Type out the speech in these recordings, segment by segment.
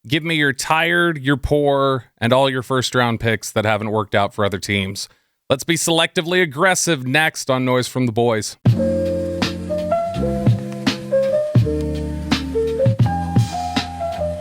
Give me your tired, your poor, and all your first-round picks that haven't worked out for other teams. Let's be selectively aggressive next on Noise from the Boys.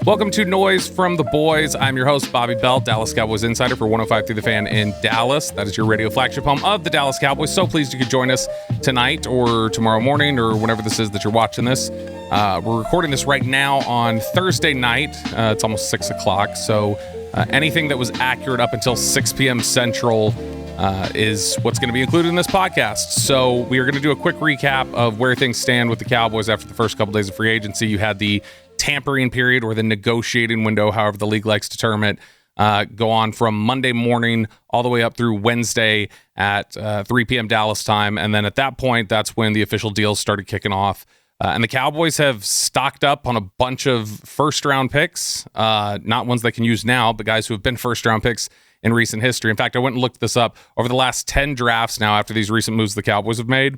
Welcome to Noise from the Boys. I'm your host, Bobby Belt, Dallas Cowboys insider for 105 through the Fan in Dallas. That is your radio flagship home of the Dallas Cowboys. So pleased you could join us tonight or tomorrow morning or whenever this is that you're watching this. We're recording this right now on Thursday night. It's almost 6 o'clock. So anything that was accurate up until 6 p.m. Central is what's going to be included in this podcast. So we are going to do a quick recap of where things stand with the Cowboys after the first couple days of free agency. You had the tampering period or the negotiating window, however the league likes to term it, go on from Monday morning all the way up through Wednesday at 3 p.m. Dallas time. And then at that point, that's when the official deals started kicking off. And the Cowboys have stocked up on a bunch of first-round picks, not ones they can use now, but guys who have been first-round picks in recent history. In fact, I went and looked this up. Over the last 10 drafts now, after these recent moves the Cowboys have made,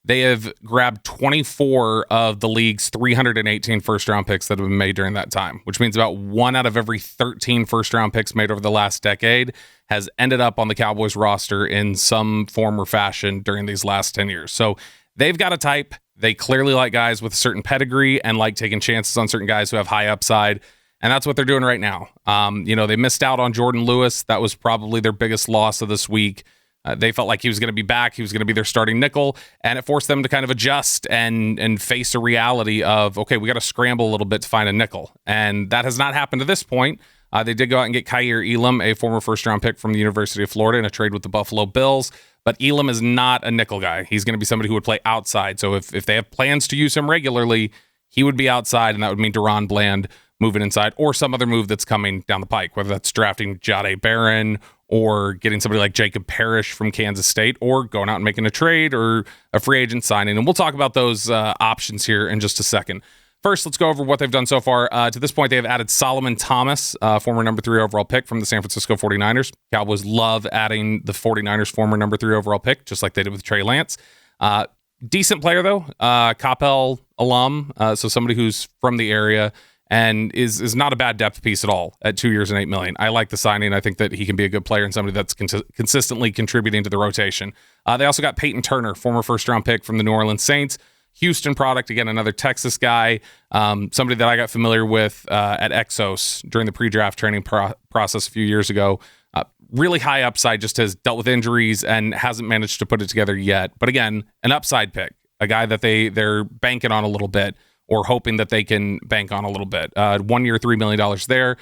they have grabbed 24 of the league's 318 first-round picks that have been made during that time, which means about 1 out of every 13 first-round picks made over the last decade has ended up on the Cowboys roster in some form or fashion during these last 10 years. So they've got a type. They clearly like guys with a certain pedigree and like taking chances on certain guys who have high upside, and that's what they're doing right now. They missed out on Jordan Lewis. That was probably their biggest loss of this week. They felt like he was going to be back. He was going to be their starting nickel, and it forced them to kind of adjust and face a reality of, okay, we got to scramble a little bit to find a nickel, and that has not happened to this point. They did go out and get Kaiir Elam, a former first-round pick from the University of Florida, in a trade with the Buffalo Bills, but Elam is not a nickel guy. He's going to be somebody who would play outside, so if they have plans to use him regularly, he would be outside, and that would mean Deron Bland moving inside, or some other move that's coming down the pike, whether that's drafting Jahdae Barron or getting somebody like Jacob Parrish from Kansas State, or going out and making a trade or a free agent signing. And we'll talk about those options here in just a second. First, let's go over what they've done so far. To this point, they have added Solomon Thomas, former number 3 overall pick from the San Francisco 49ers. Cowboys love adding the 49ers' former number 3 overall pick, just like they did with Trey Lance. Decent player, though. Coppell alum, so somebody who's from the area, and is not a bad depth piece at all at 2 years and $8 million. I like the signing. I think that he can be a good player and somebody that's consistently contributing to the rotation. They also got Peyton Turner, former first-round pick from the New Orleans Saints. Houston product, again, another Texas guy, somebody that I got familiar with at Exos during the pre-draft training process a few years ago. Really high upside, just has dealt with injuries and hasn't managed to put it together yet. But again, an upside pick, a guy that they're banking on a little bit, or hoping that they can bank on a little bit. 1 year, $3 million there.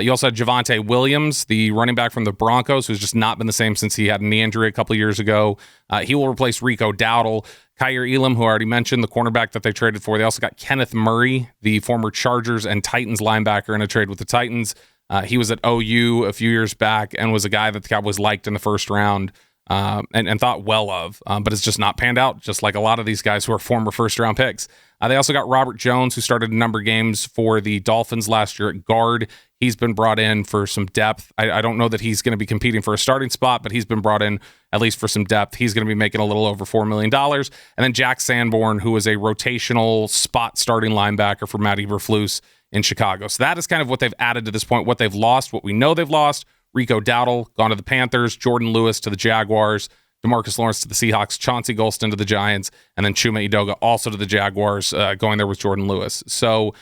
You also had Javonte Williams, the running back from the Broncos, who's just not been the same since he had a knee injury a couple of years ago. He will replace Rico Dowdle. Kaiir Elam, who I already mentioned, the cornerback that they traded for. They also got Kenneth Murray, the former Chargers and Titans linebacker, in a trade with the Titans. He was at OU a few years back and was a guy that the Cowboys liked in the first round. And thought well of, but it's just not panned out, just like a lot of these guys who are former first-round picks. They also got Robert Jones, who started a number of games for the Dolphins last year at guard. He's been brought in for some depth. I don't know that he's going to be competing for a starting spot, but he's been brought in at least for some depth. He's going to be making a little over $4 million. And then Jack Sanborn, who is a rotational spot starting linebacker for Matt Eberflus in Chicago. So that is kind of what they've added to this point, what they've lost, what we know they've lost. Rico Dowdle, gone to the Panthers, Jordan Lewis to the Jaguars, DeMarcus Lawrence to the Seahawks, Chauncey Golston to the Giants, and then Chuma Edoga also to the Jaguars, going there with Jordan Lewis. So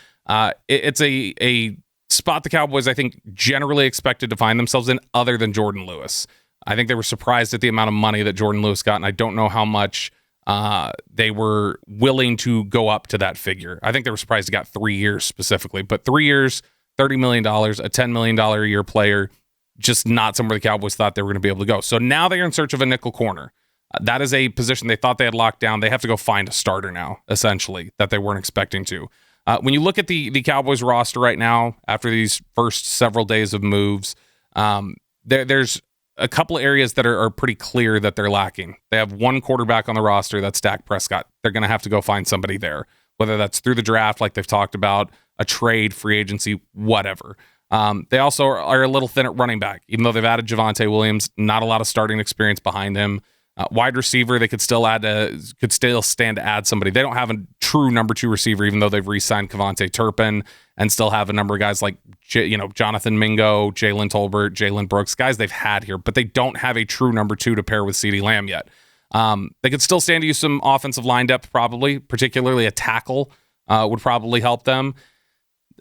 it's a spot the Cowboys, I think, generally expected to find themselves in, other than Jordan Lewis. I think they were surprised at the amount of money that Jordan Lewis got, and I don't know how much they were willing to go up to that figure. I think they were surprised he got 3 years specifically, but 3 years, $30 million, a $10 million a year player, just not somewhere the Cowboys thought they were going to be able to go. So now they're in search of a nickel corner. That is a position they thought they had locked down. They have to go find a starter now, essentially, that they weren't expecting to. When you look at the Cowboys roster right now, after these first several days of moves, there's a couple of areas that are pretty clear that they're lacking. They have one quarterback on the roster, that's Dak Prescott. They're going to have to go find somebody there, whether that's through the draft, like they've talked about, a trade, free agency, whatever. They also are a little thin at running back, even though they've added Javonte Williams, not a lot of starting experience behind him. Wide receiver, they could still stand to add somebody. They don't have a true number 2 receiver, even though they've re-signed Kevontae Turpin and still have a number of guys like Jonathan Mingo, Jalen Tolbert, Jalen Brooks, guys they've had here, but they don't have a true number 2 to pair with CeeDee Lamb yet. They could still stand to use some offensive line depth, probably, particularly a tackle would probably help them.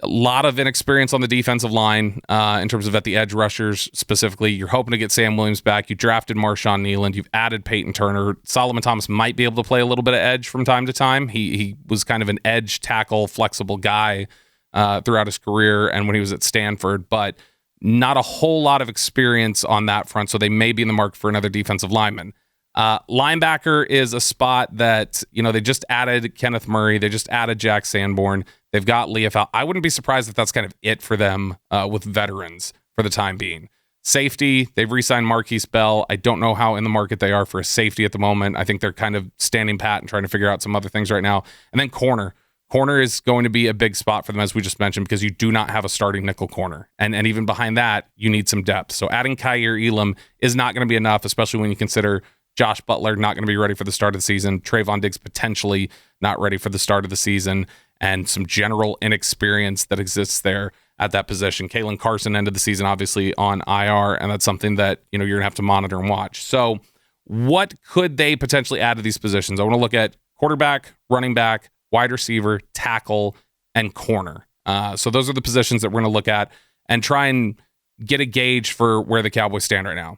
A lot of inexperience on the defensive line in terms of at the edge rushers specifically. You're hoping to get Sam Williams back. You drafted Marshawn Kneeland. You've added Peyton Turner. Solomon Thomas might be able to play a little bit of edge from time to time. He was kind of an edge tackle, flexible guy throughout his career and when he was at Stanford, but not a whole lot of experience on that front, so they may be in the market for another defensive lineman. Linebacker is a spot that, they just added Kenneth Murray. They just added Jack Sanborn. They've got Leofau. I wouldn't be surprised if that's kind of it for them with veterans for the time being. Safety, they've re-signed Marquise Bell. I don't know how in the market they are for a safety at the moment. I think they're kind of standing pat and trying to figure out some other things right now. And then corner. Corner is going to be a big spot for them, as we just mentioned, because you do not have a starting nickel corner. And even behind that, you need some depth. So adding Kaiir Elam is not going to be enough, especially when you consider Josh Butler not going to be ready for the start of the season. Trayvon Diggs potentially not ready for the start of the season, and some general inexperience that exists there at that position. Kalen Carson ended the season obviously on IR, and that's something that you're going to have to monitor and watch. So what could they potentially add to these positions? I want to look at quarterback, running back, wide receiver, tackle, and corner. So those are the positions that we're going to look at and try and get a gauge for where the Cowboys stand right now.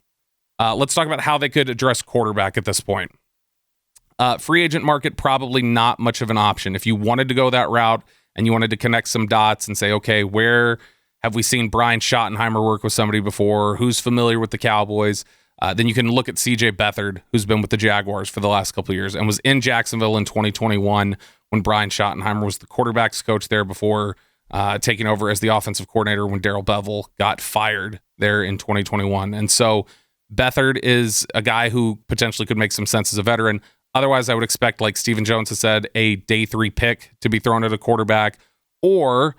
Let's talk about how they could address quarterback at this point. Free agent market, probably not much of an option. If you wanted to go that route and you wanted to connect some dots and say, okay, where have we seen Brian Schottenheimer work with somebody before? Who's familiar with the Cowboys? Then you can look at CJ Beathard, who's been with the Jaguars for the last couple of years and was in Jacksonville in 2021 when Brian Schottenheimer was the quarterback's coach there before taking over as the offensive coordinator when Darrell Bevell got fired there in 2021. And so Beathard is a guy who potentially could make some sense as a veteran. Otherwise, I would expect, like Stephen Jones has said, a day 3 pick to be thrown at a quarterback, or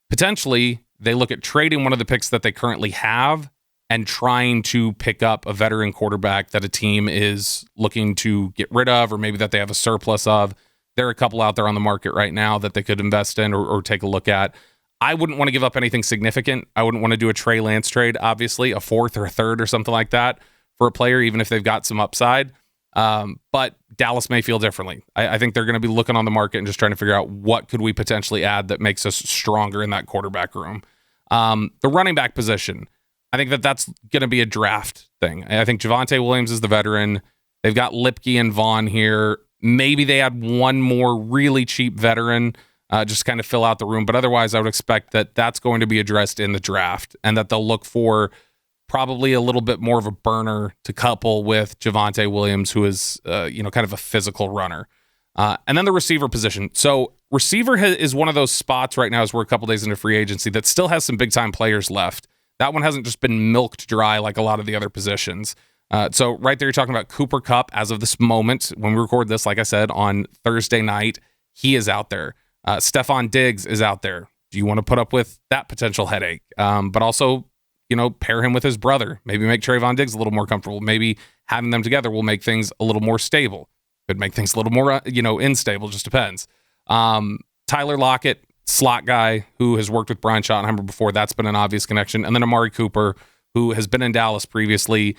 potentially they look at trading one of the picks that they currently have and trying to pick up a veteran quarterback that a team is looking to get rid of, or maybe that they have a surplus of. There are a couple out there on the market right now that they could invest in or take a look at. I wouldn't want to give up anything significant. I wouldn't want to do a Trey Lance trade, obviously, a 4th or a 3rd or something like that for a player, even if they've got some upside. But Dallas may feel differently. I think they're going to be looking on the market and just trying to figure out what could we potentially add that makes us stronger in that quarterback room. The running back position, I think that's going to be a draft thing. I think Javonte Williams is the veteran. They've got Lipke and Vaughn here. Maybe they add one more really cheap veteran, just kind of fill out the room. But otherwise, I would expect that that's going to be addressed in the draft and that they'll look for probably a little bit more of a burner to couple with Javonte Williams, who is, kind of a physical runner. And then the receiver position. So receiver is one of those spots right now as we're a couple days into free agency that still has some big-time players left. That one hasn't just been milked dry like a lot of the other positions. So right there, you're talking about Cooper Kupp as of this moment. When we record this, like I said, on Thursday night, he is out there. Stephon Diggs is out there. Do you want to put up with that potential headache? But also, pair him with his brother. Maybe make Trayvon Diggs a little more comfortable. Maybe having them together will make things a little more stable. Could make things a little more, unstable. Just depends. Tyler Lockett, slot guy who has worked with Brian Schottenheimer before. That's been an obvious connection. And then Amari Cooper, who has been in Dallas previously.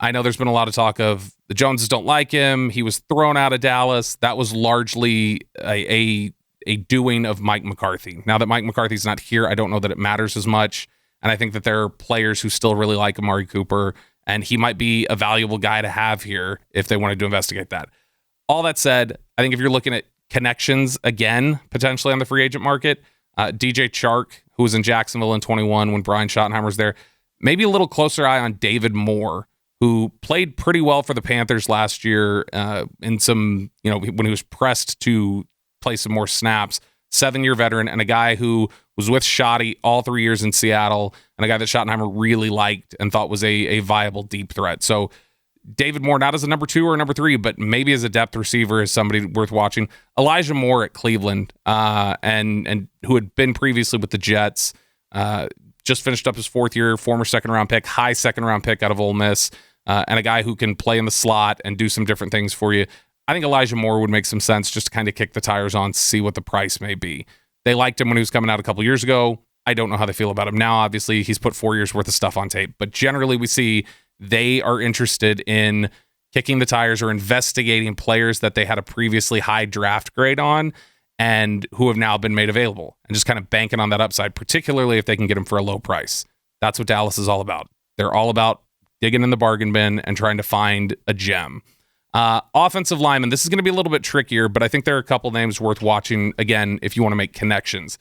I know there's been a lot of talk of the Joneses don't like him. He was thrown out of Dallas. That was largely a doing of Mike McCarthy. Now that Mike McCarthy's not here, I don't know that it matters as much. And I think that there are players who still really like Amari Cooper, and he might be a valuable guy to have here if they wanted to investigate that. All that said, I think if you're looking at connections again, potentially on the free agent market, DJ Chark, who was in Jacksonville in 21 when Brian Schottenheimer was there, maybe a little closer eye on David Moore, who played pretty well for the Panthers last year in some, when he was pressed to play some more snaps. 7-year veteran and a guy who was with Schotty all 3 years in Seattle, and a guy that Schottenheimer really liked and thought was a viable deep threat. So David Moore, not as a number 2 or number 3, but maybe as a depth receiver, is somebody worth watching. Elijah Moore at Cleveland, and who had been previously with the Jets, just finished up his 4th year, former second-round pick, high second-round pick out of Ole Miss. and a guy who can play in the slot and do some different things for you. I think Elijah Moore would make some sense just to kind of kick the tires on, see what the price may be. They liked him when he was coming out a couple years ago. I don't know how they feel about him now. Obviously, he's put 4 years worth of stuff on tape, but generally we see they are interested in kicking the tires or investigating players that they had a previously high draft grade on and who have now been made available, and just kind of banking on that upside, particularly if they can get him for a low price. That's what Dallas is all about. They're all about digging in the bargain bin and trying to find a gem. Offensive lineman, this is going to be a little bit trickier, but I think there are a couple names worth watching, again, if you want to make connections.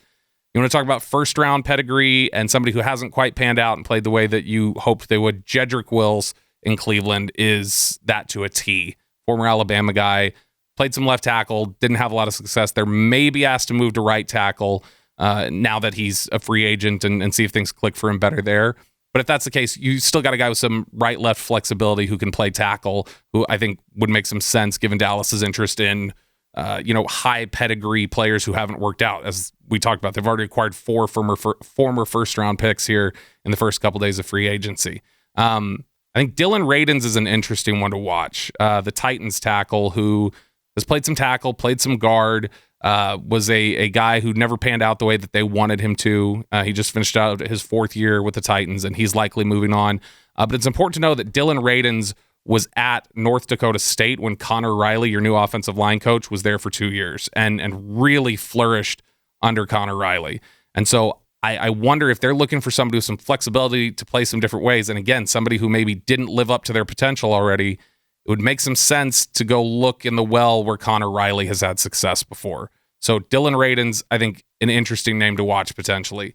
You want to talk about first-round pedigree and somebody who hasn't quite panned out and played the way that you hoped they would. Jedrick Wills in Cleveland is that to a T. Former Alabama guy, played some left tackle, didn't have a lot of success there. Maybe asked to move to right tackle now that he's a free agent and see if things click for him better there. But if that's the case, you still got a guy with some right-left flexibility who can play tackle, who I think would make some sense given Dallas's interest in high pedigree players who haven't worked out. As we talked about, they've already acquired 4 former first-round picks here in the first couple days of free agency. I think Dylan Radins is an interesting one to watch. The Titans tackle who has played some tackle, played some guard, was a guy who never panned out the way that they wanted him to. He just finished out his 4th year with the Titans, and he's likely moving on. But it's important to know that Dylan Radins was at North Dakota State when Connor Riley, your new offensive line coach, was there for 2 years and really flourished under Connor Riley. And so I wonder if they're looking for somebody with some flexibility to play some different ways. And again, somebody who maybe didn't live up to their potential already, it would make some sense to go look in the well where Connor Riley has had success before. So Dylan Radins, I think, an interesting name to watch potentially.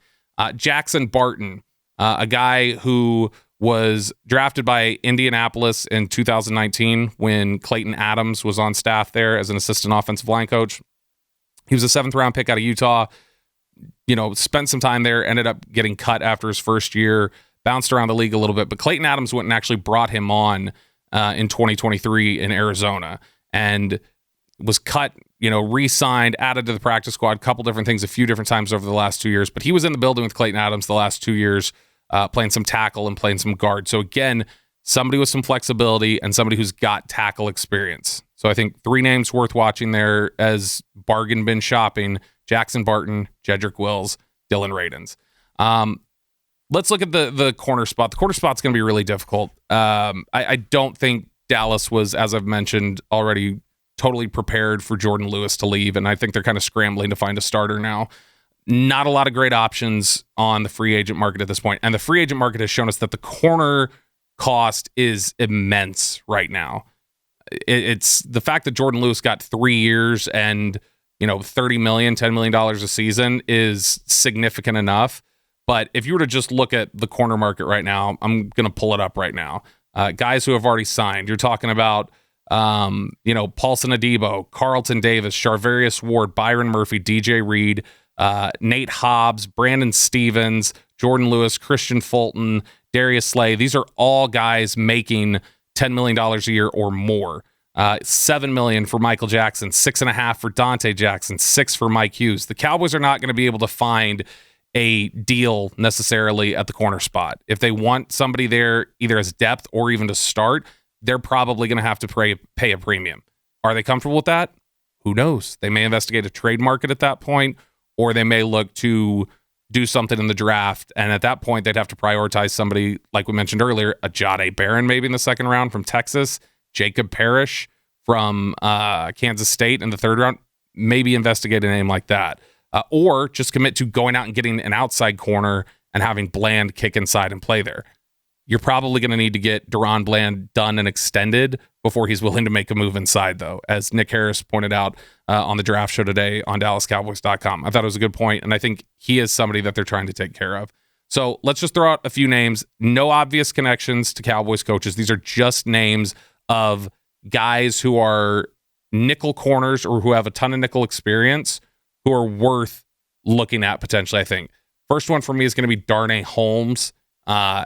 Jackson Barton, a guy who was drafted by Indianapolis in 2019 when Clayton Adams was on staff there as an assistant offensive line coach. He was a 7th round pick out of Utah, spent some time there, ended up getting cut after his first year, bounced around the league a little bit, but Clayton Adams went and actually brought him on in 2023 in Arizona and was cut, re-signed, added to the practice squad, a couple different things, a few different times over the last 2 years, but he was in the building with Clayton Adams the last 2 years, playing some tackle and playing some guard. So again, somebody with some flexibility and somebody who's got tackle experience. So I think 3 names worth watching there as bargain bin shopping: Jackson Barton, Jedrick Wills, Dylan Radins. Let's look at the corner spot. The corner spot's going to be really difficult. I don't think Dallas was, as I've mentioned already, totally prepared for Jordan Lewis to leave, and I think they're kind of scrambling to find a starter now. Not a lot of great options on the free agent market at this point, and the free agent market has shown us that the corner cost is immense right now. It's the fact that Jordan Lewis got 3 years and $30 million, $10 million a season is significant enough. But if you were to just look at the corner market right now, I'm going to pull it up right now. Guys who have already signed, you're talking about, Paulson Adebo, Carlton Davis, Charvarius Ward, Byron Murphy, DJ Reed, Nate Hobbs, Brandon Stevens, Jordan Lewis, Christian Fulton, Darius Slay. These are all guys making $10 million a year or more. $7 million for Michael Jackson, $6.5 million for Dante Jackson, $6 million for Mike Hughes. The Cowboys are not going to be able to find a deal necessarily at the corner spot. If they want somebody there either as depth or even to start, they're probably going to have to pay a premium. Are they comfortable with that? Who knows? They may investigate a trade market at that point, or they may look to do something in the draft. And at that point, they'd have to prioritize somebody, like we mentioned earlier, a Jahdae Barron maybe in the 2nd round from Texas, Jacob Parrish from Kansas State in the 3rd round. Maybe investigate a name like that. Or just commit to going out and getting an outside corner and having Bland kick inside and play there. You're probably going to need to get Deron Bland done and extended before he's willing to make a move inside, though, as Nick Harris pointed out on the draft show today on DallasCowboys.com. I thought it was a good point, and I think he is somebody that they're trying to take care of. So let's just throw out a few names. No obvious connections to Cowboys coaches. These are just names of guys who are nickel corners or who have a ton of nickel experience who are worth looking at potentially, I think. First one for me is going to be Darnay Holmes.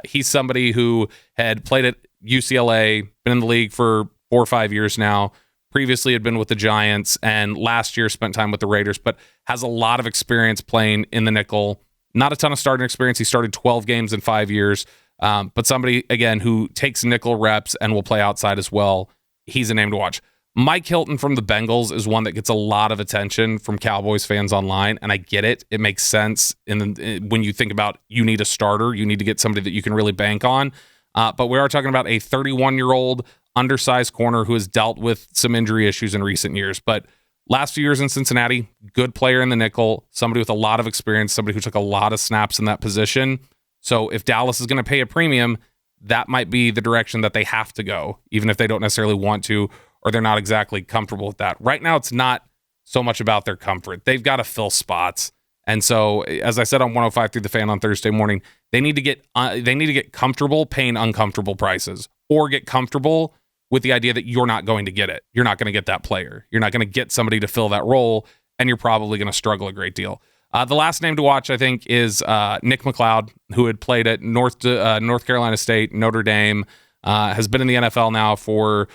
He's somebody who had played at UCLA, been in the league for 4 or 5 years now, previously had been with the Giants, and last year spent time with the Raiders, but has a lot of experience playing in the nickel. Not a ton of starting experience. He started 12 games in 5 years, But somebody, again, who takes nickel reps and will play outside as well, he's a name to watch. Mike Hilton from the Bengals is one that gets a lot of attention from Cowboys fans online, and I get it. It makes sense when you think about you need a starter, you need to get somebody that you can really bank on. But we are talking about a 31-year-old undersized corner who has dealt with some injury issues in recent years. But last few years in Cincinnati, good player in the nickel, somebody with a lot of experience, somebody who took a lot of snaps in that position. So if Dallas is going to pay a premium, that might be the direction that they have to go, even if they don't necessarily want to, or they're not exactly comfortable with that. Right now, it's not so much about their comfort. They've got to fill spots. And so, as I said on 105 through the fan on Thursday morning, they need to get comfortable paying uncomfortable prices, or get comfortable with the idea that you're not going to get it. You're not going to get that player. You're not going to get somebody to fill that role, and you're probably going to struggle a great deal. The last name to watch, I think, is Nick McLeod, who had played at North Carolina State, Notre Dame, has been in the NFL now for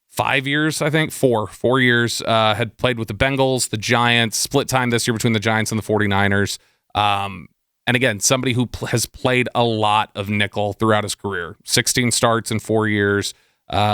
5 years, I think, 4 years, had played with the Bengals, the Giants, split time this year between the Giants and the 49ers. And again, somebody who has played a lot of nickel throughout his career, 16 starts in 4 years,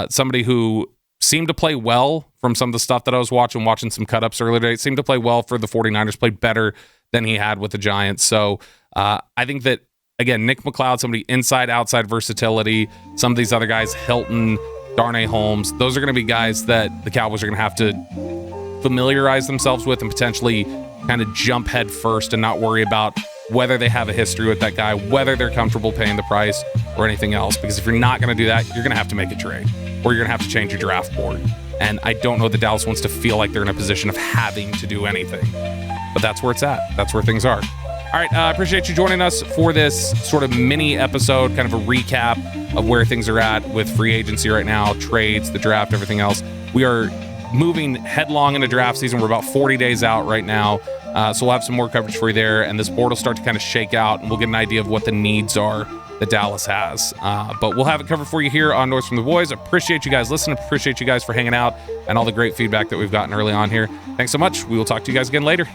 somebody who seemed to play well from some of the stuff that I was watching some cut-ups earlier today, seemed to play well for the 49ers, played better than he had with the Giants. So I think that, again, Nick McLeod, somebody inside, outside versatility, some of these other guys, Hilton, Darnay Holmes, those are going to be guys that the Cowboys are going to have to familiarize themselves with and potentially kind of jump head first and not worry about whether they have a history with that guy, whether they're comfortable paying the price or anything else. Because if you're not going to do that, you're going to have to make a trade, or you're going to have to change your draft board. And I don't know that Dallas wants to feel like they're in a position of having to do anything. But that's where it's at. That's where things are. All right, I appreciate you joining us for this sort of mini episode, kind of a recap of where things are at with free agency right now, trades, the draft, everything else. We are moving headlong into draft season. We're about 40 days out right now, so we'll have some more coverage for you there, and this board will start to kind of shake out, and we'll get an idea of what the needs are that Dallas has. But we'll have it covered for you here on Noise from the Boys. Appreciate you guys listening. Appreciate you guys for hanging out and all the great feedback that we've gotten early on here. Thanks so much. We will talk to you guys again later.